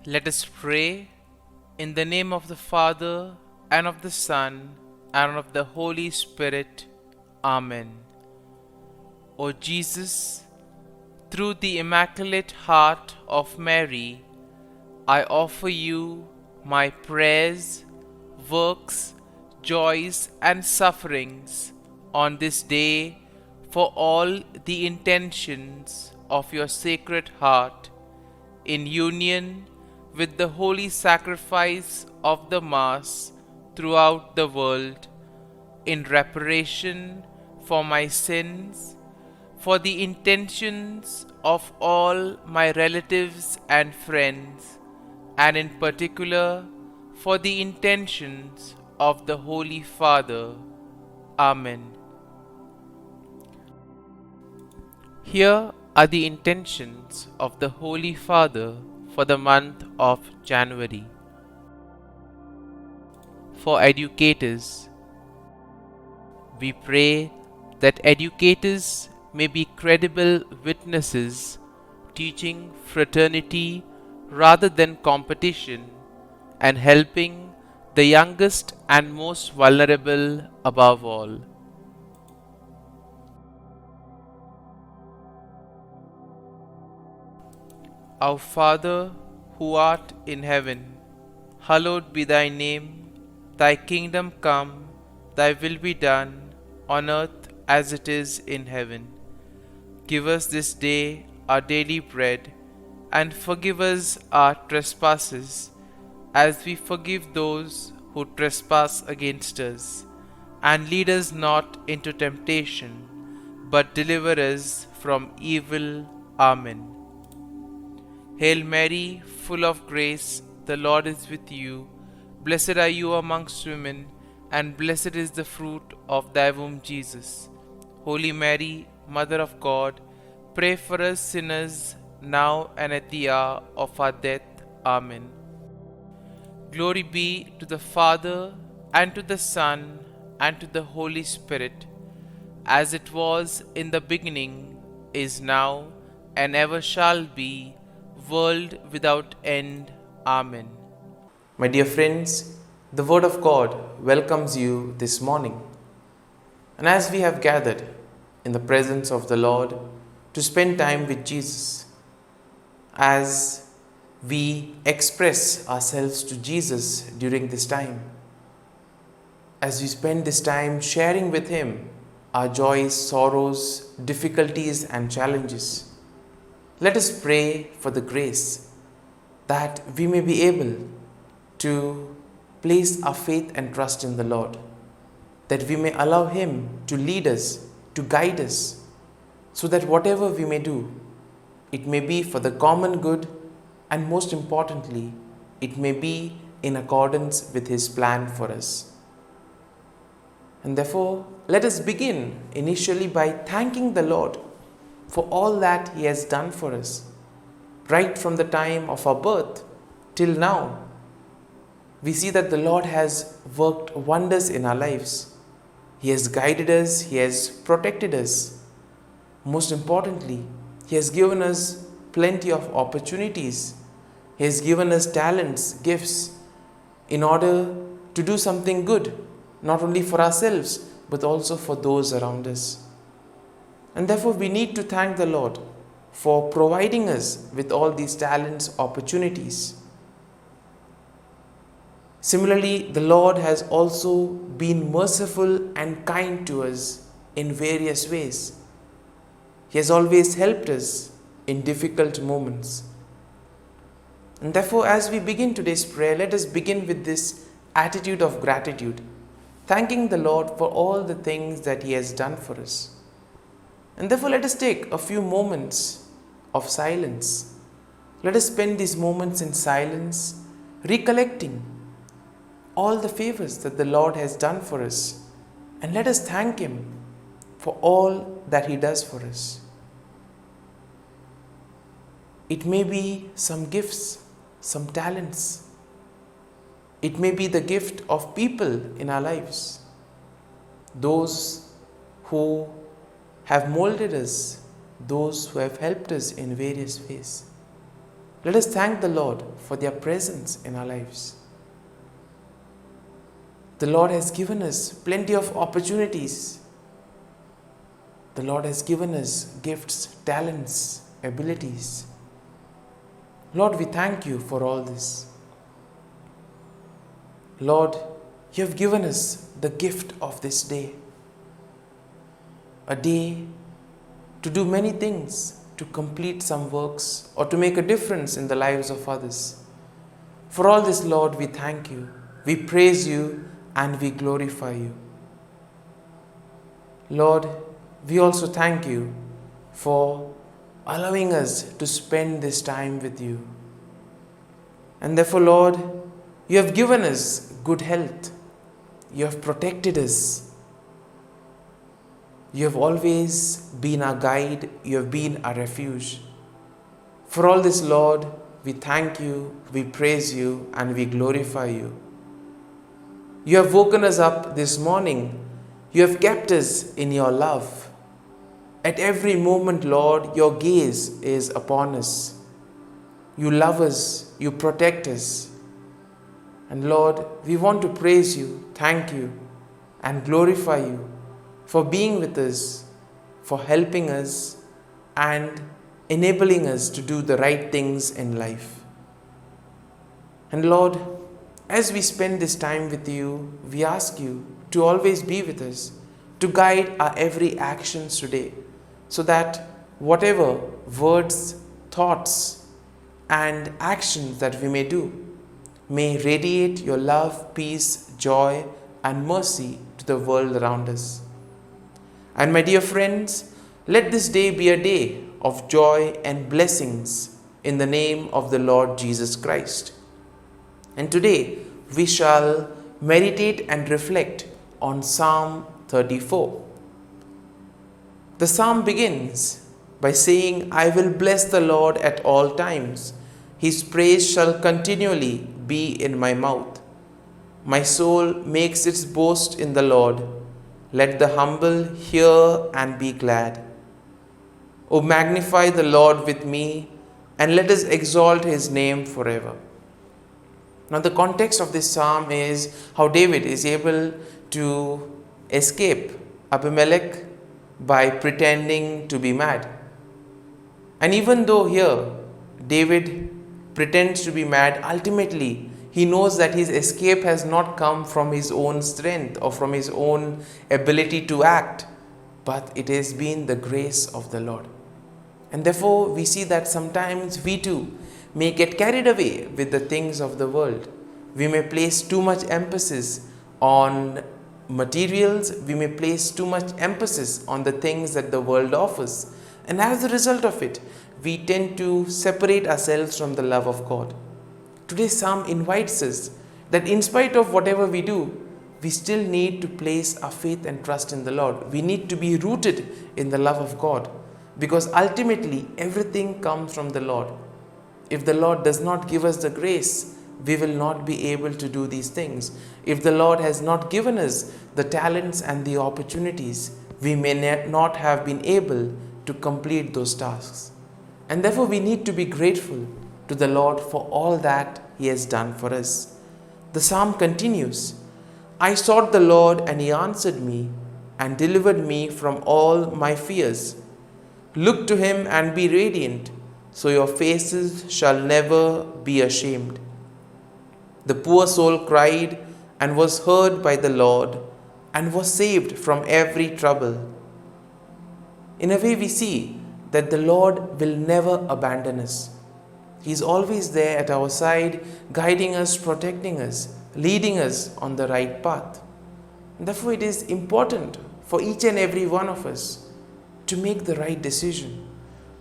Let us pray in the name of the Father, and of the Son, and of the Holy Spirit. Amen. O Jesus, through the Immaculate Heart of Mary, I offer you my prayers, works, joys, and sufferings on this day for all the intentions of your Sacred Heart, in union with the holy sacrifice of the Mass throughout the world, in reparation for my sins, for the intentions of all my relatives and friends, and in particular for the intentions of the Holy Father. Amen. Here are the intentions of the Holy Father for the month of January. For educators, we pray that educators may be credible witnesses, teaching fraternity rather than competition, and helping the youngest and most vulnerable above all. Our Father, who art in heaven, hallowed be thy name. Thy kingdom come, thy will be done, on earth as it is in heaven. Give us this day our daily bread, and forgive us our trespasses, as we forgive those who trespass against us. And lead us not into temptation, but deliver us from evil. Amen. Hail Mary, full of grace, the Lord is with you. Blessed are you amongst women, and blessed is the fruit of thy womb, Jesus. Holy Mary, Mother of God, pray for us sinners, now and at the hour of our death. Amen. Glory be to the Father, and to the Son, and to the Holy Spirit, as it was in the beginning, is now, and ever shall be, world without end. Amen. My dear friends, the Word of God welcomes you this morning. And as we have gathered in the presence of the Lord to spend time with Jesus, as we express ourselves to Jesus during this time, as we spend this time sharing with Him our joys, sorrows, difficulties, and challenges, let us pray for the grace that we may be able to place our faith and trust in the Lord, that we may allow Him to lead us, to guide us, so that whatever we may do, it may be for the common good, and most importantly, it may be in accordance with His plan for us. And therefore, let us begin initially by thanking the Lord for all that He has done for us, right from the time of our birth till now. We see that the Lord has worked wonders in our lives. He has guided us, He has protected us. Most importantly, He has given us plenty of opportunities. He has given us talents, gifts, in order to do something good, not only for ourselves, but also for those around us. And therefore, we need to thank the Lord for providing us with all these talents, opportunities. Similarly, the Lord has also been merciful and kind to us in various ways. He has always helped us in difficult moments. And therefore, as we begin today's prayer, let us begin with this attitude of gratitude, thanking the Lord for all the things that He has done for us. And therefore, let us take a few moments of silence. Let us spend these moments in silence, recollecting all the favors that the Lord has done for us. And let us thank Him for all that He does for us. It may be some gifts, some talents. It may be the gift of people in our lives. Those who have molded us, those who have helped us in various ways. Let us thank the Lord for their presence in our lives. The Lord has given us plenty of opportunities. The Lord has given us gifts, talents, abilities. Lord, we thank you for all this. Lord, you have given us the gift of this day. A day to do many things, to complete some works, or to make a difference in the lives of others. For all this, Lord, we thank you. We praise you and we glorify you. Lord, we also thank you for allowing us to spend this time with you. And therefore, Lord, you have given us good health. You have protected us. You have always been our guide. You have been our refuge. For all this, Lord, we thank you, we praise you, and we glorify you. You have woken us up this morning. You have kept us in your love. At every moment, Lord, your gaze is upon us. You love us, you protect us. And Lord, we want to praise you, thank you, and glorify you for being with us, for helping us, and enabling us to do the right things in life. And Lord, as we spend this time with you, we ask you to always be with us, to guide our every actions today, so that whatever words, thoughts, and actions that we may do may radiate your love, peace, joy, and mercy to the world around us. And my dear friends, let this day be a day of joy and blessings in the name of the Lord Jesus Christ. And today we shall meditate and reflect on Psalm 34. The psalm begins by saying, I will bless the Lord at all times. His praise shall continually be in my mouth. My soul makes its boast in the Lord. Let the humble hear and be glad. O magnify the Lord with me, and let us exalt his name forever. Now the context of this psalm is how David is able to escape Abimelech by pretending to be mad. And even though here David pretends to be mad, ultimately he knows that his escape has not come from his own strength or from his own ability to act, but it has been the grace of the Lord. And therefore we see that sometimes we too may get carried away with the things of the world. We may place too much emphasis on materials, we may place too much emphasis on the things that the world offers. And as a result of it, we tend to separate ourselves from the love of God. Today's psalm invites us that in spite of whatever we do, we still need to place our faith and trust in the Lord. We need to be rooted in the love of God, because ultimately everything comes from the Lord. If the Lord does not give us the grace, we will not be able to do these things. If the Lord has not given us the talents and the opportunities, we may not have been able to complete those tasks. And therefore we need to be grateful to the Lord for all that he has done for us. The psalm continues, I sought the Lord and he answered me and delivered me from all my fears. Look to him and be radiant, so your faces shall never be ashamed. The poor soul cried and was heard by the Lord and was saved from every trouble. In a way, we see that the Lord will never abandon us. He is always there at our side, guiding us, protecting us, leading us on the right path. And therefore, it is important for each and every one of us to make the right decision.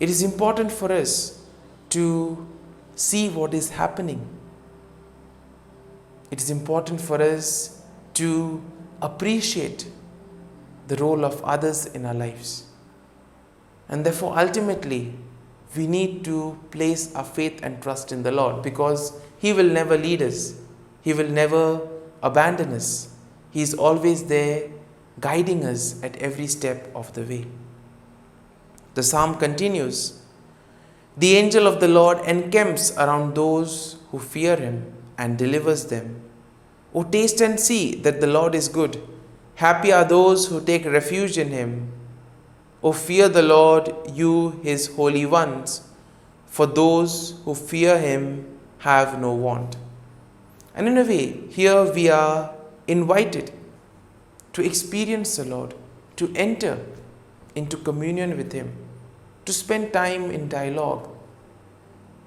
It is important for us to see what is happening. It is important for us to appreciate the role of others in our lives. And therefore, ultimately, we need to place our faith and trust in the Lord, because he will never lead us. He will never abandon us. He is always there guiding us at every step of the way. The psalm continues, The angel of the Lord encamps around those who fear him and delivers them. O taste and see that the Lord is good. Happy are those who take refuge in him. O fear the Lord, you his holy ones, for those who fear him have no want. And in a way, here we are invited to experience the Lord, to enter into communion with him, to spend time in dialogue.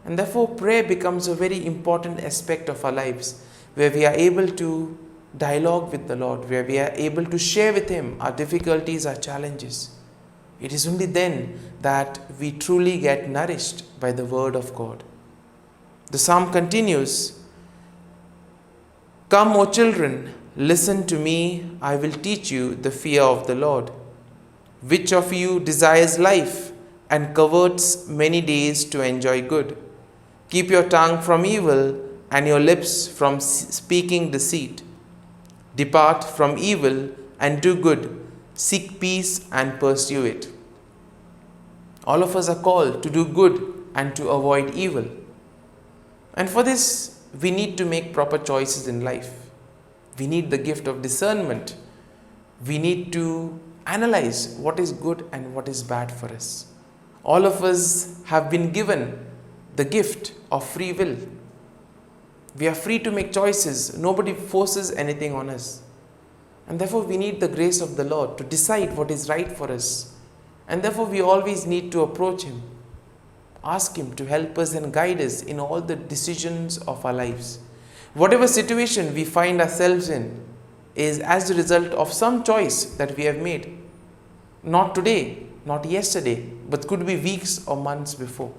And therefore, prayer becomes a very important aspect of our lives, where we are able to dialogue with the Lord, where we are able to share with him our difficulties, our challenges. It is only then that we truly get nourished by the word of God. The psalm continues, "Come, O children, listen to me, I will teach you the fear of the Lord. Which of you desires life and covets many days to enjoy good? Keep your tongue from evil and your lips from speaking deceit. Depart from evil and do good. Seek peace and pursue it." All of us are called to do good and to avoid evil. And for this, we need to make proper choices in life. We need the gift of discernment. We need to analyze what is good and what is bad for us. All of us have been given the gift of free will. We are free to make choices. Nobody forces anything on us. And therefore, we need the grace of the Lord to decide what is right for us. And therefore, we always need to approach him, ask him to help us and guide us in all the decisions of our lives. Whatever situation we find ourselves in is as a result of some choice that we have made. Not today, not yesterday, but could be weeks or months before.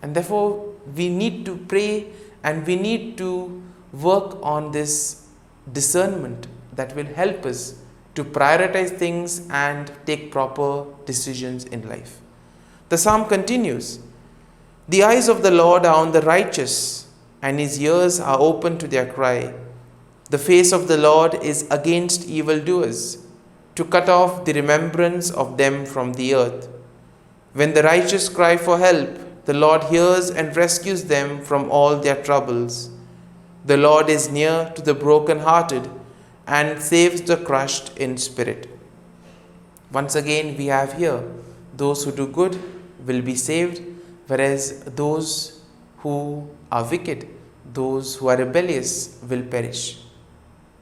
And therefore, we need to pray and we need to work on this discernment that will help us to prioritize things and take proper decisions in life. The psalm continues, "The eyes of the Lord are on the righteous, and his ears are open to their cry. The face of the Lord is against evildoers, to cut off the remembrance of them from the earth. When the righteous cry for help, the Lord hears and rescues them from all their troubles. The Lord is near to the brokenhearted and saves the crushed in spirit." Once again, we have here, those who do good will be saved, whereas those who are wicked, those who are rebellious, will perish.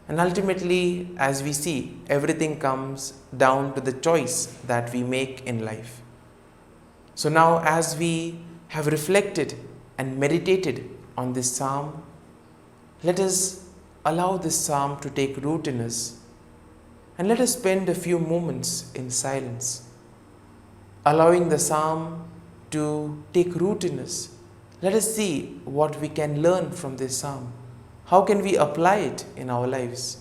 And ultimately, as we see, everything comes down to the choice that we make in life. So now, as we have reflected and meditated on this psalm, let us allow this psalm to take root in us, and let us spend a few moments in silence, allowing the psalm to take root in us. Let us see what we can learn from this psalm. How can we apply it in our lives?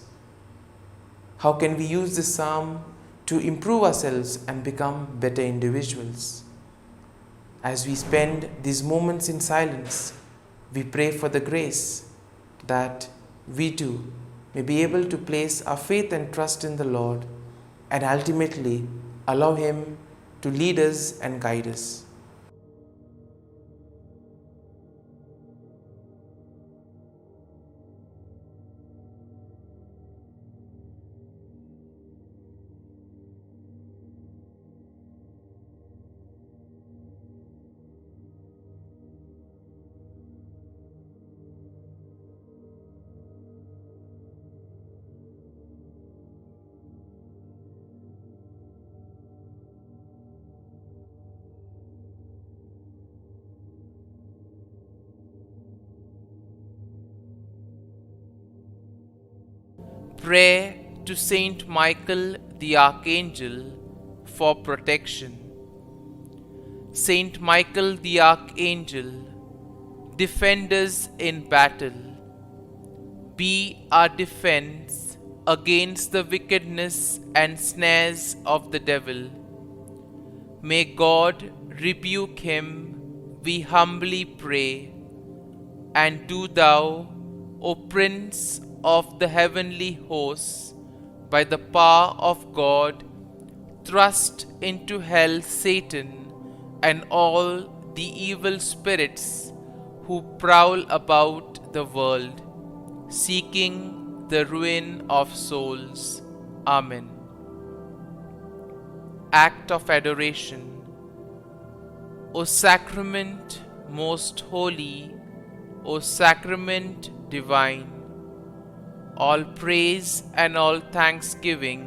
How can we use this psalm to improve ourselves and become better individuals? As we spend these moments in silence, we pray for the grace that we too may be able to place our faith and trust in the Lord and ultimately allow him to lead us and guide us. Prayer to Saint Michael the Archangel for protection. Saint Michael the Archangel, defend us in battle. Be our defense against the wickedness and snares of the devil. May God rebuke him, we humbly pray. And do thou, O Prince of the heavenly hosts, by the power of God, thrust into hell Satan and all the evil spirits who prowl about the world, seeking the ruin of souls. Amen. Act of Adoration. O Sacrament most holy, O Sacrament divine, all praise and all thanksgiving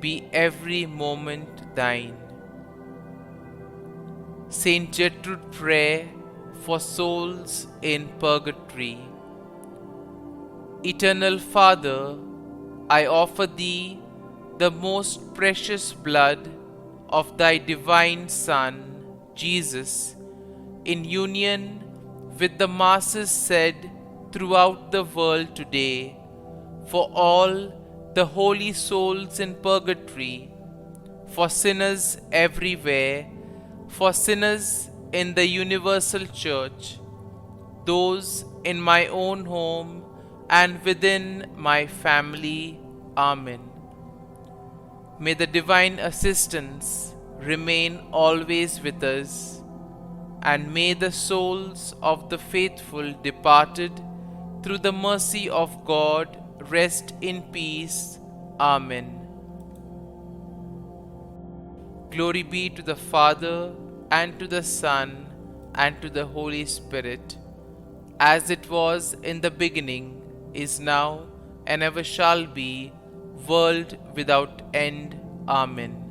be every moment thine. Saint Gertrude Prayer for souls in purgatory. Eternal Father, I offer Thee the most precious blood of Thy divine Son, Jesus, in union with the masses said throughout the world today, for all the holy souls in purgatory, for sinners everywhere, for sinners in the universal church, those in my own home and within my family. Amen. May the divine assistance remain always with us, and may the souls of the faithful departed through the mercy of God rest in peace. Amen. Glory be to the Father, and to the Son, and to the Holy Spirit, as it was in the beginning, is now, and ever shall be, world without end. Amen.